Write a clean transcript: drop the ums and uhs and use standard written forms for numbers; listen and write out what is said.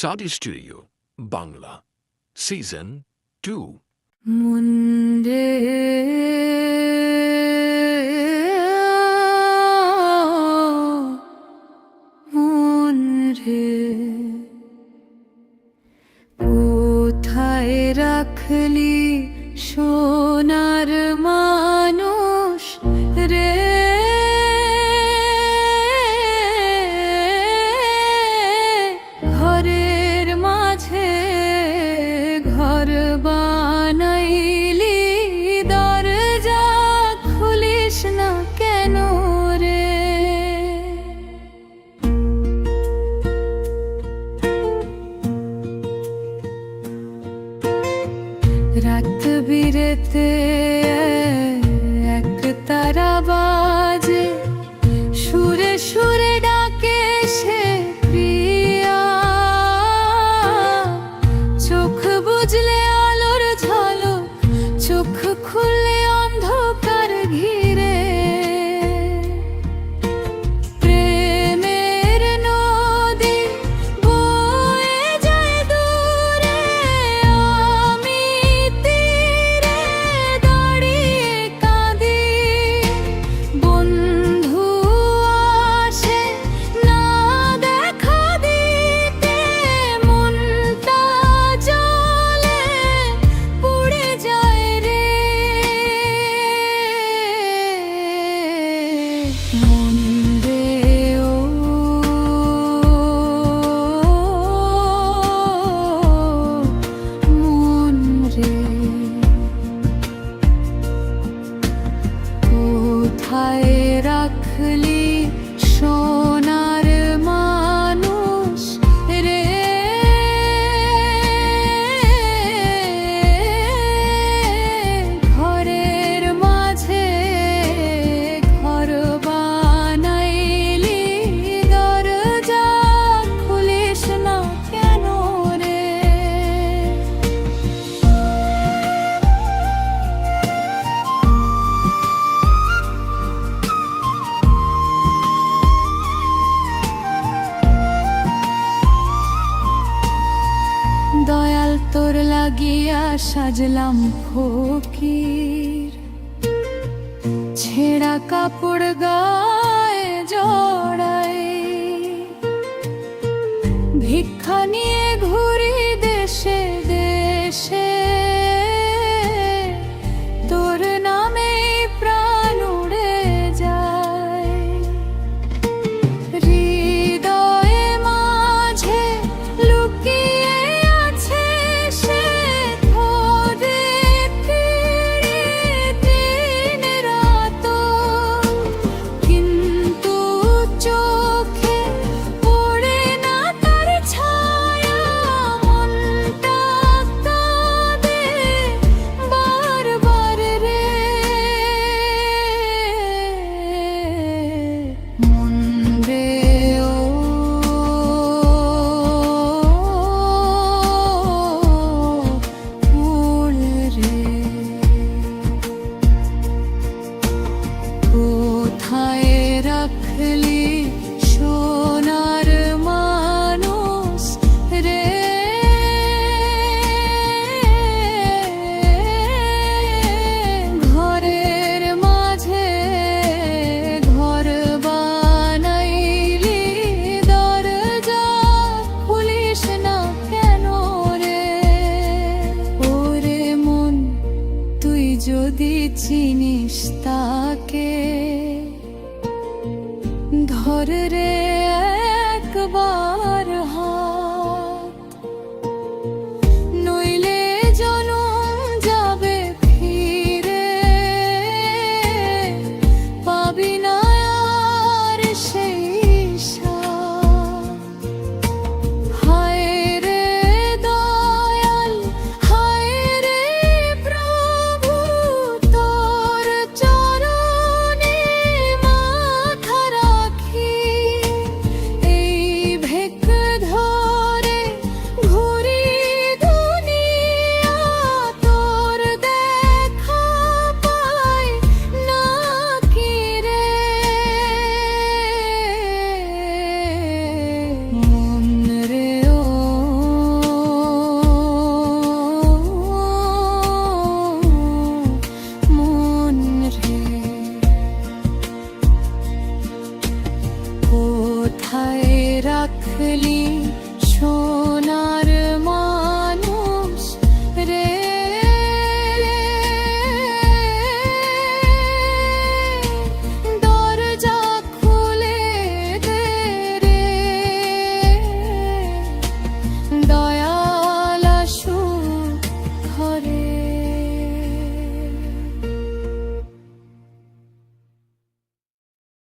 Saudi Studio, Bangla, Season 2. মুন্ডে মুন্ডে কোথায় রাখলি সোনার মানুষ রে ঘরের মাঝে ঘর বানাইলি দরজা খুলিস না কেন রে রাত বিরেতে এক তারা বাজে সুরে সুরে ডাকে সে প্রিয়া চোখ বুঝলে আলোর ঝলক চোখ খুললে অন্ধকার ঘিরে প্রেমের নদী বয়ে যায় দূরে আমি তীরে দাঁড়িয়ে কাঁদি বন্ধু আসে না দেখা দিতে মনটা জলে পুড়ে যায় রে মন রে ও মন রে কোথায় রাখলি সোনার মানুষ রে ঘরের মাঝে ঘর বানাইলি দরজা খুলিস না কেন রে দয়াল তোর লাগিয়া সাজলাম ফকির ছেঁড়া কাপড় গায়ে জড়াই ভিক্ষা নিয়ে ঘুরি দেশে দেশে তোর নামে প্রাণ উড়ে যায় হৃদয়ে মাঝে লুকিয়ে আছে সে ধরে ফিরে দিন রাত কিন্তু চোখে পড়ে না তার ছায়া মনটা কাঁদে বারবার রে মন রে ও ফুল রে কোথায় রাখলি সোনার মানুষ রে ঘরের মাঝে ঘর বানাইলি দরজা খুলিস না কেন রে ওরে মন তুই যদি চিনিস তাকে ধর রে একবার হাত নইলে জনম যাবে ফিরে পাবি না আর সেই সাথ হায় রে দয়াল হায় রে প্রভু তোর চরণ কোথায় রাখলি সোনা